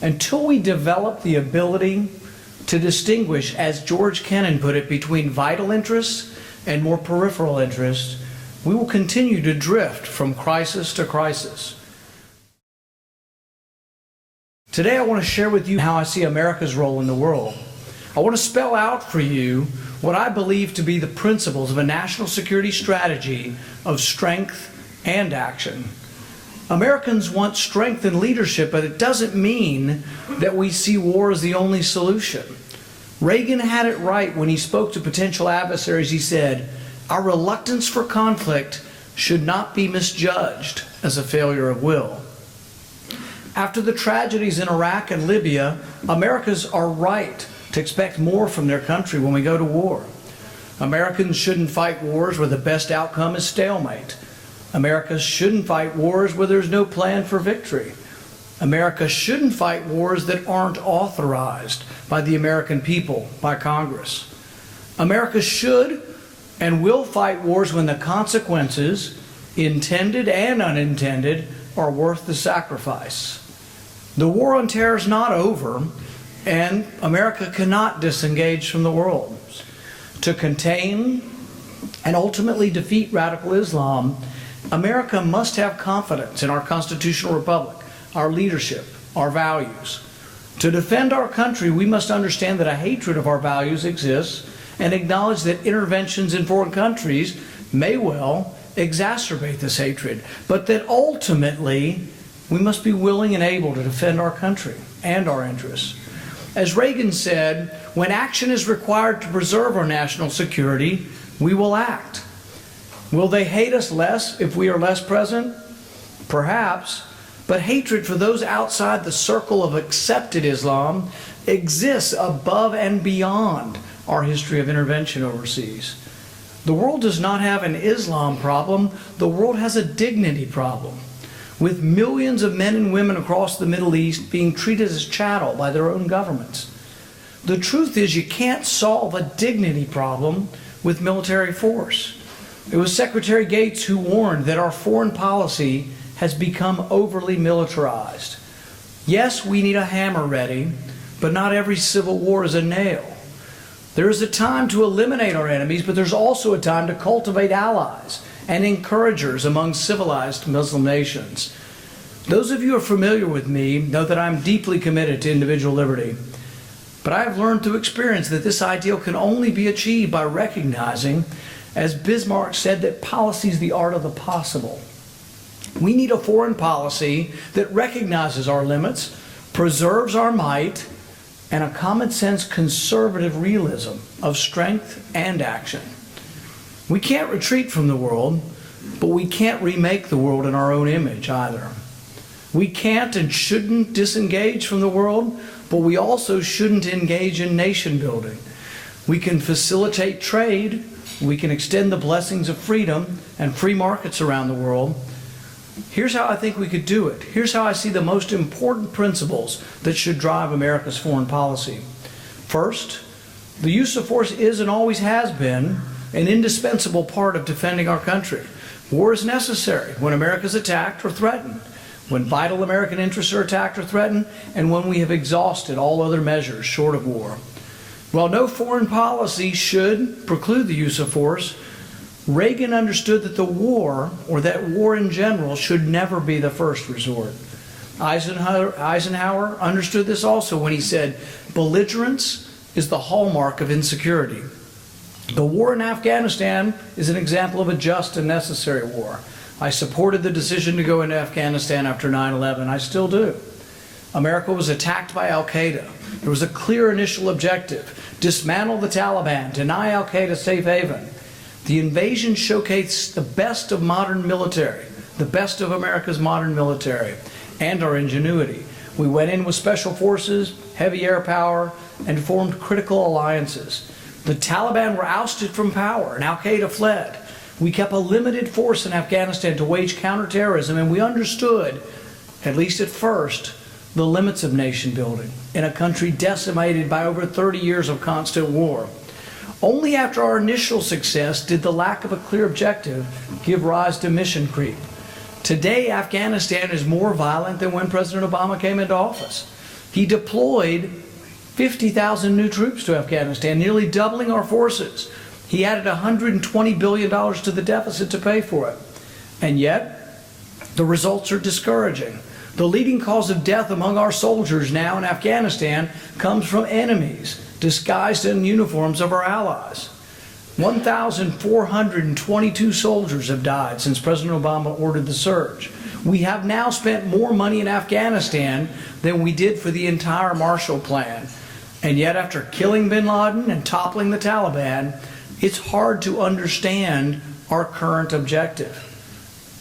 Until we develop the ability to distinguish, as George Kennan put it, between vital interests and more peripheral interests, we will continue to drift from crisis to crisis. Today I want to share with you how I see America's role in the world. I want to spell out for you what I believe to be the principles of a national security strategy of strength and action. Americans want strength and leadership, but it doesn't mean that we see war as the only solution. Reagan had it right when he spoke to potential adversaries. He said, "Our reluctance for conflict should not be misjudged as a failure of will." After the tragedies in Iraq and Libya, Americans are right to expect more from their country when we go to war. Americans shouldn't fight wars where the best outcome is stalemate. America shouldn't fight wars where there's no plan for victory. America shouldn't fight wars that aren't authorized by the American people, by Congress. America should and will fight wars when the consequences, intended and unintended, are worth the sacrifice. The war on terror is not over, and America cannot disengage from the world. To contain and ultimately defeat radical Islam, America must have confidence in our constitutional republic, our leadership, our values. To defend our country, we must understand that a hatred of our values exists and acknowledge that interventions in foreign countries may well exacerbate this hatred, but that ultimately we must be willing and able to defend our country and our interests. As Reagan said, when action is required to preserve our national security, we will act. Will they hate us less if we are less present? Perhaps, but hatred for those outside the circle of accepted Islam exists above and beyond our history of intervention overseas. The world does not have an Islam problem, the world has a dignity problem, with millions of men and women across the Middle East being treated as chattel by their own governments. The truth is, you can't solve a dignity problem with military force. It was Secretary Gates who warned that our foreign policy has become overly militarized. Yes, we need a hammer ready, but not every civil war is a nail. There is a time to eliminate our enemies, but there's also a time to cultivate allies and encouragers among civilized Muslim nations. Those of you who are familiar with me know that I'm deeply committed to individual liberty. But I have learned through experience that this ideal can only be achieved by recognizing, as Bismarck said, that policy is the art of the possible. We need a foreign policy that recognizes our limits, preserves our might, and a common sense conservative realism of strength and action. We can't retreat from the world, but we can't remake the world in our own image either. We can't and shouldn't disengage from the world, but we also shouldn't engage in nation building. We can facilitate trade, we can extend the blessings of freedom and free markets around the world. Here's how I think we could do it. Here's how I see the most important principles that should drive America's foreign policy. First, the use of force is and always has been an indispensable part of defending our country. War is necessary when America is attacked or threatened, when vital American interests are attacked or threatened, and when we have exhausted all other measures short of war. While no foreign policy should preclude the use of force, Reagan understood that the war, or that war in general, should never be the first resort. Eisenhower understood this also when he said, "Belligerence is the hallmark of insecurity." The war in Afghanistan is an example of a just and necessary war. I supported the decision to go into Afghanistan after 9/11. I still do. America was attacked by Al-Qaeda. There was a clear initial objective: dismantle the Taliban, deny Al-Qaeda safe haven. The invasion showcased the best of modern military, the best of America's modern military, and our ingenuity. We went in with special forces, heavy air power, and formed critical alliances. The Taliban were ousted from power, and Al-Qaeda fled. We kept a limited force in Afghanistan to wage counterterrorism, and we understood, at least at first, the limits of nation building in a country decimated by over 30 years of constant war. Only after our initial success did the lack of a clear objective give rise to mission creep. Today, Afghanistan is more violent than when President Obama came into office. He deployed 50,000 new troops to Afghanistan, nearly doubling our forces. He added $120 billion to the deficit to pay for it. And yet, the results are discouraging. The leading cause of death among our soldiers now in Afghanistan comes from enemies disguised in uniforms of our allies. 1,422 soldiers have died since President Obama ordered the surge. We have now spent more money in Afghanistan than we did for the entire Marshall Plan. And yet, after killing bin Laden and toppling the Taliban, it's hard to understand our current objective.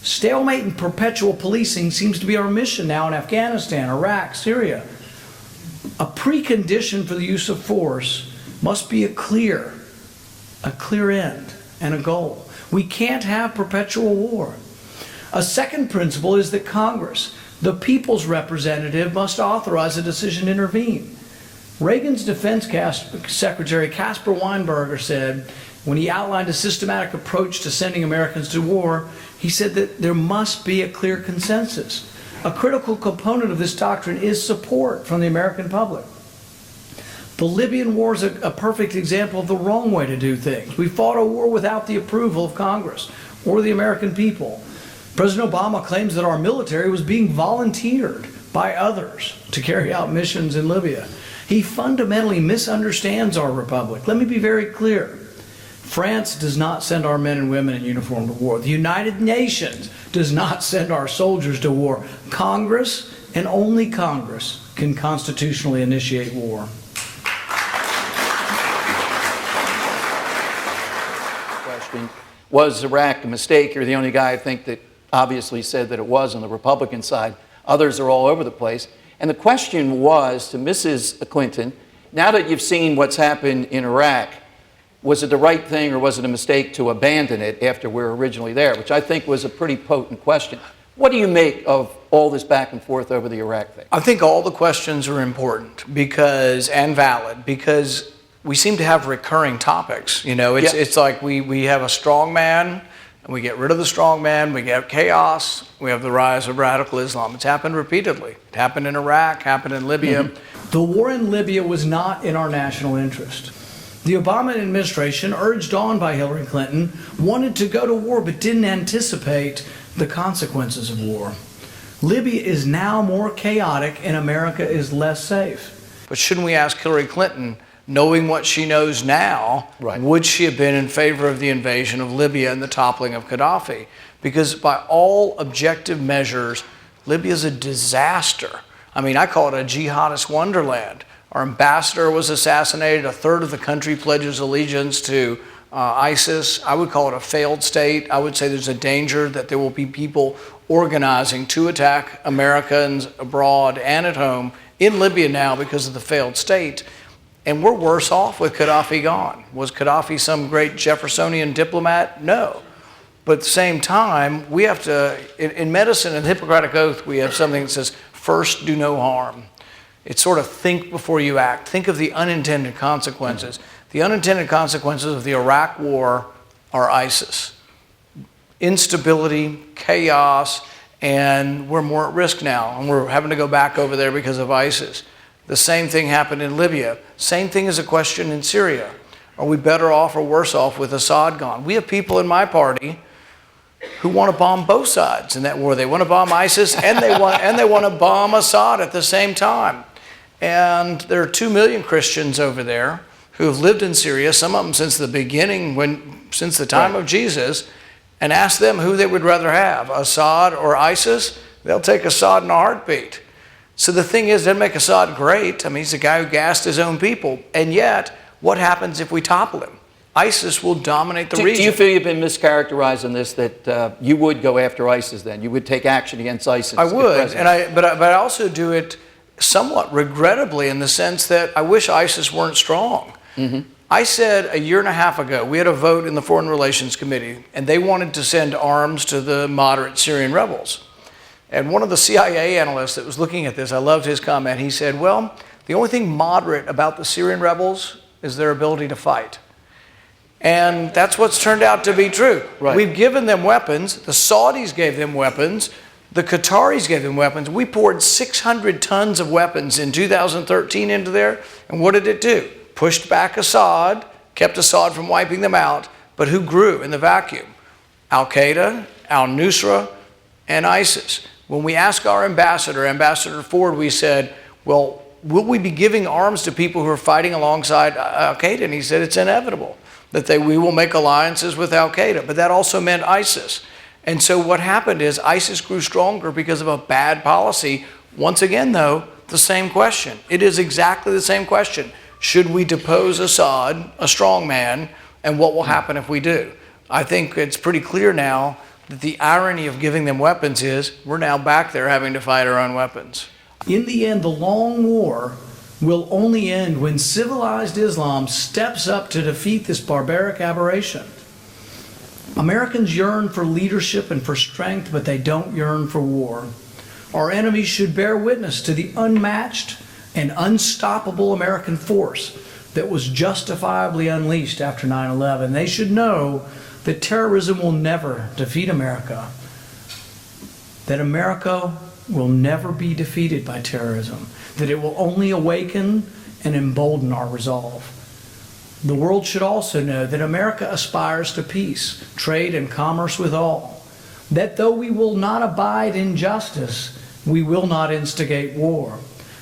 Stalemate and perpetual policing seems to be our mission now in Afghanistan, Iraq, Syria. A precondition for the use of force must be a clear end and a goal. We can't have perpetual war. A second principle is that Congress, the people's representative, must authorize a decision to intervene. Reagan's Defense Secretary Caspar Weinberger said, when he outlined a systematic approach to sending Americans to war, he said that there must be a clear consensus. A critical component of this doctrine is support from the American public. The Libyan war is a perfect example of the wrong way to do things. We fought a war without the approval of Congress or the American people. President Obama claims that our military was being volunteered by others to carry out missions in Libya. He fundamentally misunderstands our republic. Let me be very clear. France does not send our men and women in uniform to war. The United Nations does not send our soldiers to war. Congress, and only Congress, can constitutionally initiate war. Question. Was Iraq a mistake? You're the only guy I think that obviously said that it was on the Republican side. Others are all over the place. And the question was to Mrs. Clinton, now that you've seen what's happened in Iraq, was it the right thing or was it a mistake to abandon it after we were originally there, which I think was a pretty potent question. What do you make of all this back and forth over the Iraq thing? I think all the questions are important and valid because we seem to have recurring topics. You know, it's like we have a strong man and we get rid of the strong man, we get chaos, we have the rise of radical Islam. It's happened repeatedly. It happened in Iraq, happened in Libya. Mm-hmm. The war in Libya was not in our national interest. The Obama administration, urged on by Hillary Clinton, wanted to go to war but didn't anticipate the consequences of war. Libya is now more chaotic and America is less safe. But shouldn't we ask Hillary Clinton, knowing what she knows now, would she have been in favor of the invasion of Libya and the toppling of Gaddafi? Because by all objective measures, Libya is a disaster. I mean, I call it a jihadist wonderland. Our ambassador was assassinated. A third of the country pledges allegiance to ISIS. I would call it a failed state. I would say there's a danger that there will be people organizing to attack Americans abroad and at home in Libya now because of the failed state. And we're worse off with Gaddafi gone. Was Gaddafi some great Jeffersonian diplomat? No. But at the same time, we have to, in medicine and the Hippocratic Oath, we have something that says, first do no harm. It's sort of think before you act. Think of the unintended consequences. The unintended consequences of the Iraq war are ISIS. Instability, chaos, and we're more at risk now. And we're having to go back over there because of ISIS. The same thing happened in Libya. Same thing is a question in Syria. Are we better off or worse off with Assad gone? We have people in my party who want to bomb both sides in that war. They want to bomb ISIS and they want to bomb Assad at the same time. And there are 2 million Christians over there who have lived in Syria, some of them since the beginning, since the time of Jesus, and ask them who they would rather have, Assad or ISIS. They'll take Assad in a heartbeat. So the thing is, it doesn't make Assad great. I mean, he's a guy who gassed his own people. And yet, what happens if we topple him? ISIS will dominate the region. Do you feel you've been mischaracterized in this, that you would go after ISIS then? You would take action against ISIS? I would, but I also do it somewhat regrettably in the sense that I wish ISIS weren't strong. Mm-hmm. I said a year and a half ago, we had a vote in the Foreign Relations Committee, and they wanted to send arms to the moderate Syrian rebels. And one of the CIA analysts that was looking at this, I loved his comment. He said, well, the only thing moderate about the Syrian rebels is their ability to fight. And that's what's turned out to be true. Right. We've given them weapons. The Saudis gave them weapons. The Qataris gave them weapons. We poured 600 tons of weapons in 2013 into there, and what did it do? Pushed back Assad, kept Assad from wiping them out, but who grew in the vacuum? Al-Qaeda, al-Nusra, and ISIS. When we asked our ambassador, Ambassador Ford, we said, well, will we be giving arms to people who are fighting alongside Al-Qaeda? And he said it's inevitable that we will make alliances with Al-Qaeda, but that also meant ISIS. And so what happened is ISIS grew stronger because of a bad policy. Once again, though, the same question. It is exactly the same question. Should we depose Assad, a strong man, and what will happen if we do? I think it's pretty clear now that the irony of giving them weapons is we're now back there having to fight our own weapons. In the end, the long war will only end when civilized Islam steps up to defeat this barbaric aberration. Americans yearn for leadership and for strength, but they don't yearn for war. Our enemies should bear witness to the unmatched and unstoppable American force that was justifiably unleashed after 9/11. They should know that terrorism will never defeat America, that America will never be defeated by terrorism, that it will only awaken and embolden our resolve. The world should also know that America aspires to peace, trade, and commerce with all, that though we will not abide in justice, we will not instigate war,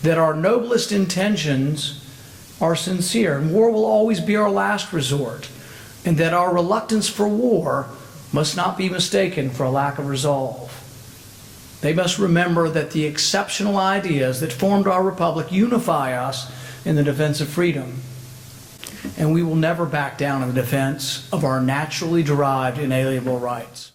that our noblest intentions are sincere, and war will always be our last resort, and that our reluctance for war must not be mistaken for a lack of resolve. They must remember that the exceptional ideas that formed our republic unify us in the defense of freedom, and we will never back down in the defense of our naturally derived inalienable rights.